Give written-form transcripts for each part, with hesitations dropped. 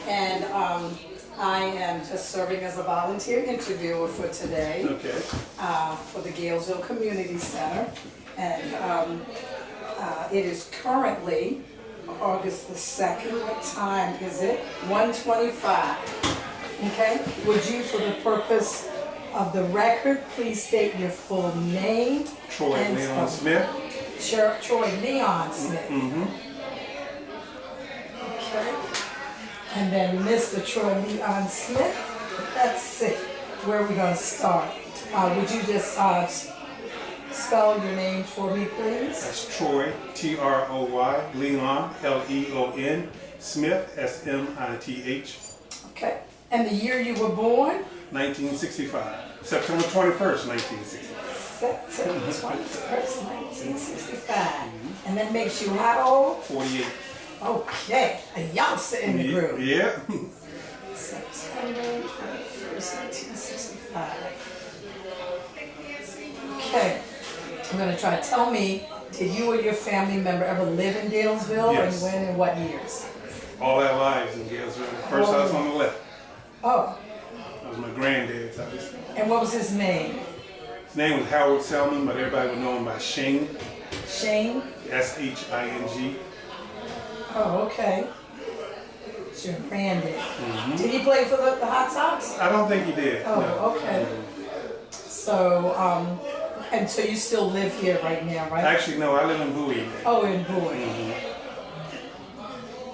And I am just serving as a volunteer interviewer for today. Okay. For the Galesville Community Center. And it is currently August the 2nd. What time is it? 1:25. Okay? Would you, for the purpose of the record, please state your full name? Troy Leon Smith. Troy Leon Smith. Okay. And then Mr. Troy Leon Smith. Let's see. Where are we going to start? Would you just spell your name for me, please? That's Troy, T-R-O-Y, Leon, L-E-O-N, Smith, S-M-I-T-H. Okay. And the year you were born? 1965. September 21st, 1965. September 21st, 1965. And that makes you how old? 48. Okay. A youngster in the group. Yeah. September 21st, 1965. Okay. I'm going to try. Tell me, did you or your family member ever live in Galesville? Yes. And when and what years? All our lives in Galesville. First house on the left. Oh. That was my granddad's house. And what was his name? His name was Howard Selman, but everybody would know him by Shing. Shane? S-H-I-N-G. Oh, okay. It's your granddad. Did he play for the Hot Sox? I don't think he did. Oh, no. okay. So, and so you still live here right now, right? Actually, no, I live in Bowie. Oh, in Bowie.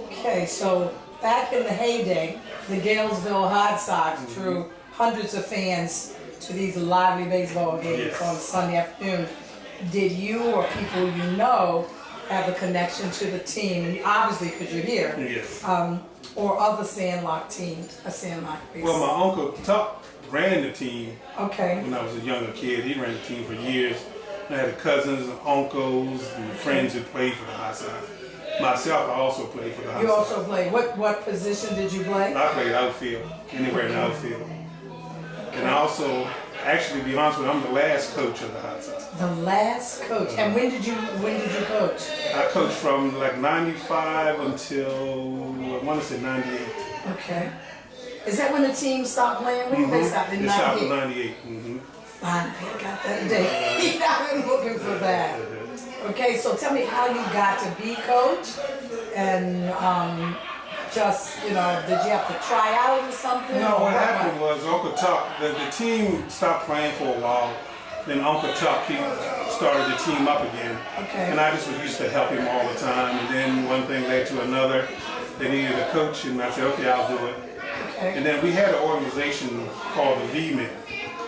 Okay, so back in the heyday, the Galesville Hot Sox drew hundreds of fans to these lively baseball games on Sunday afternoon. Did you or people you know have a connection to the team? And obviously, because you're here. Yes. Or other Sandlot teams, a Sandlot base. Well, my uncle Tuck ran the team Okay. when I was a younger kid. He ran the team for years. I had cousins and uncles and friends who played for the Hot Sox. Myself, I also played for the Hot You Sox. also played. What position did you play? I played outfield, anywhere in the outfield. And I also, actually, to be honest with you, I'm the last coach of the Hot Sox. The last coach. And when did you coach? I coached from like 95 until, I want to say 98. Okay. Is that when the team stopped playing? When did they stop? In They stopped in 98? 98. Finally, I got that day. I've been looking for that. Okay, so tell me how you got to be coach, and just, did you have to try out or something? No, what happened was Uncle Tuck, the team stopped playing for a while. Then Uncle Tuck, he started the team up again. Okay. And I just was used to help him all the time. And then one thing led to another. They needed a coach, and I said, okay, I'll do it. Okay. And then we had an organization called the V-Men.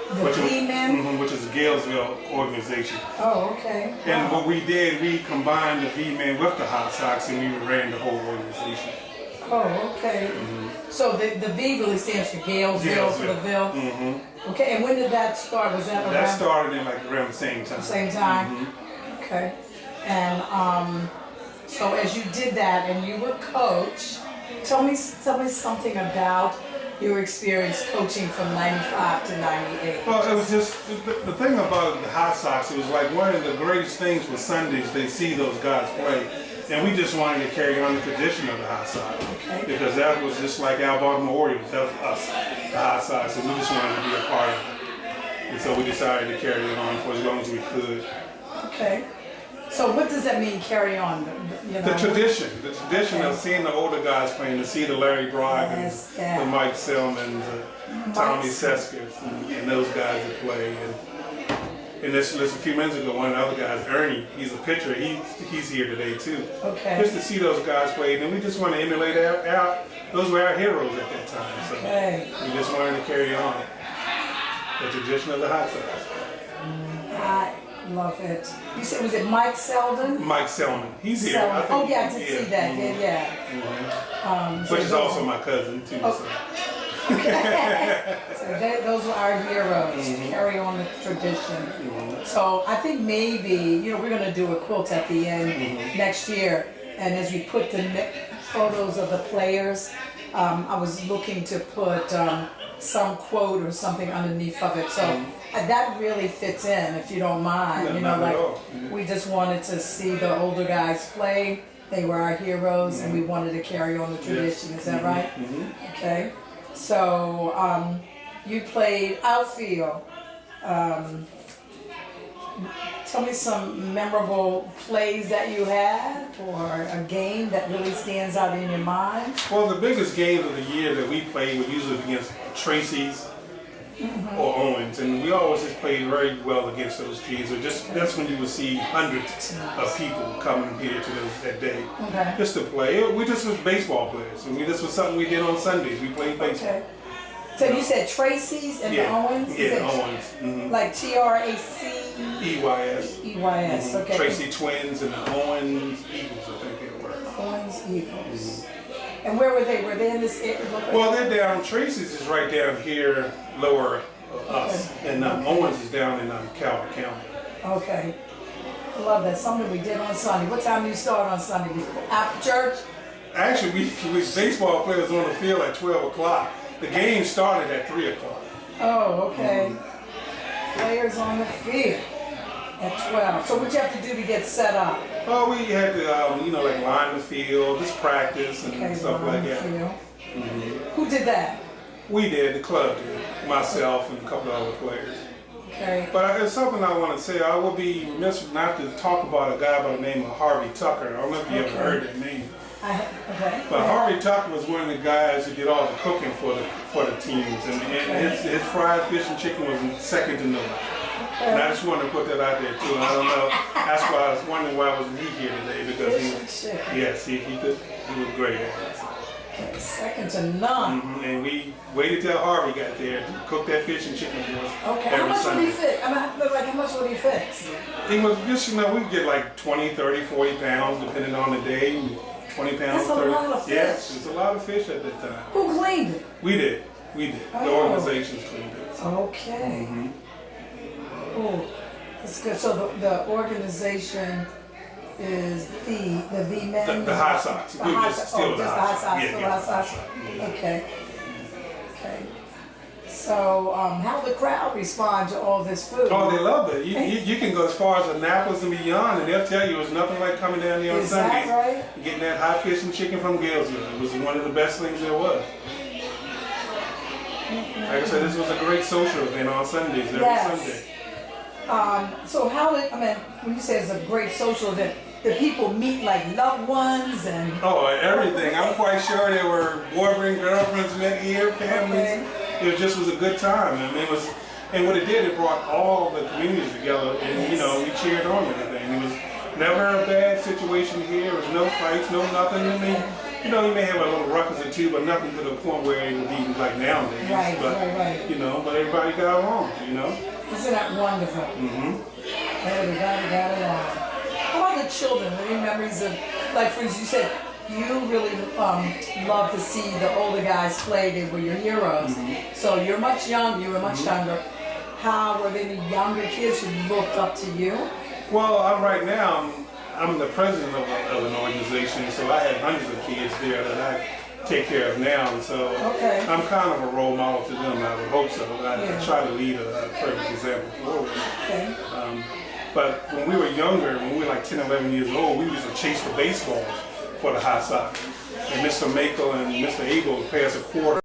The V-Men? Which is a Galesville organization. Oh, okay. And what we did, we combined the V-Men with the Hot Sox, and we ran the whole organization. Oh, okay. So the V really stands for Galesville, for the Ville? Okay, and when did that start? Was that around? That started in like around the same time. Same time? Okay. And so as you did that and you were coach, tell me something about your experience coaching from 95 to 98. Well, it was just, the thing about the Hot Sox, it was like one of the greatest things for Sundays, they see those guys play. And we just wanted to carry on the tradition of the Hot Sox. Okay. Because that was just like our Baltimore Orioles, that was us, the Hot Sox, and we just wanted to be a part of it. And so we decided to carry it on for as long as we could. Okay. So what does that mean, carry on? The tradition of seeing the older guys playing, to see the Larry Brogg and the Mike Selman, the Tommy Seskers, and those guys that play. And this a few minutes ago, one of the other guys, Ernie, he's a pitcher, he's here today too. Okay. Just to see those guys play, and we just want to emulate those were our heroes at that time. So we just wanted to carry on the tradition of the Hot Sox. I love it. You said, was it Mike Selden? Mike Selman. He's here. I did see that. Yeah. Which is also my cousin too. So. So those are our heroes. Carry on the tradition. So I think maybe we're going to do a quilt at the end next year, and as we put the photos of the players, I was looking to put some quote or something underneath of it. So that really fits in, if you don't mind. We just wanted to see the older guys play They were our heroes, and we wanted to carry on the tradition. Is that right? Okay. So you played outfield. Tell me some memorable plays that you had, or a game that really stands out in your mind. Well, the biggest games of the year that we played were usually against Tracy's or Owens, and we always just played very well against those teams. So that's when you would see hundreds of people coming here to that day just to play. We just was baseball players. I mean, this was something we did on Sundays. We played baseball. Okay. So you said Tracy's and the Owens? Yeah, Owens. Like TRAC? EYS. EYS, okay. Tracy Twins and the Owens Eagles, I think they were. Owens Eagles. And where were they? Were they in this area? Well, they're down. Tracy's is right down here, lower us, and Owens is down in Calvert County. Okay. I love that. Something we did on Sunday. What time do you start on Sunday? After church? Actually, we baseball players on the field at 12 o'clock. The game started at 3 o'clock. Oh, okay. Players on the field at 12. So what you have to do to get set up? Oh, we had to, like line the field, just practice and stuff like that. Who did that? We did, the club did, myself and a couple of other players. Okay. But there's something I want to say. I would be remiss not to talk about a guy by the name of Harvey Tucker. I don't know if you ever heard that name. But Harvey Tucker was one of the guys who did all the cooking for the teams, and his fried fish and chicken was second to none. And I just wanted to put that out there too. I don't know. That's why I was wondering why wasn't he here today, because he was great at it. Okay, second to none. And we waited till Harvey got there to cook that fish and chicken for us. Okay, how much would he fix? How much would he fix? He was just, we'd get like 20, 30, 40 pounds depending on the day. 20 pounds. That's a lot of fish. Yes, it's a lot of fish at that time. Who cleaned it? We did. The organizations cleaned it. Okay. Oh, that's good. So the organization is the men? The Hot Sox. The Hot Sox. Still the Hot Sox. Okay. So, how did the crowd respond to all this food? Oh, they loved it. You can go as far as Annapolis and beyond, and they'll tell you it's nothing like coming down there on Sundays. Is that right? Getting that hot fish and chicken from Galesville. It was one of the best things there was. Like I said, this was a great social event on Sundays, every Sunday. So when you say it's a great social event, the people meet like loved ones and... Oh, everything. I'm quite sure there were boyfriend, girlfriends met here, families. It just was a good time. I mean, and what it did, it brought all the communities together, and we cheered on everything. It was never a bad situation here. There was no fights, no nothing. I mean, you may have a little ruckus or two, but nothing to the point where it would be like nowadays. Right. But everybody got along. Isn't that wonderful? Everybody got along. How about the children? Any memories of, like for instance, you said you really love to see the older guys play. They were your heroes. So you're much younger. You were much younger. How were there any younger kids who looked up to you? Well, right now I'm the president of an organization, so I have hundreds of kids there that I take care of now, and so I'm kind of a role model to them. I would hope so. I try to lead a perfect example for them. But when we were younger, when we were like 10, 11 years old, we used to chase the baseballs for the Hot Sox. And Mr. Makel and Mr. Abel would pay us a quarter.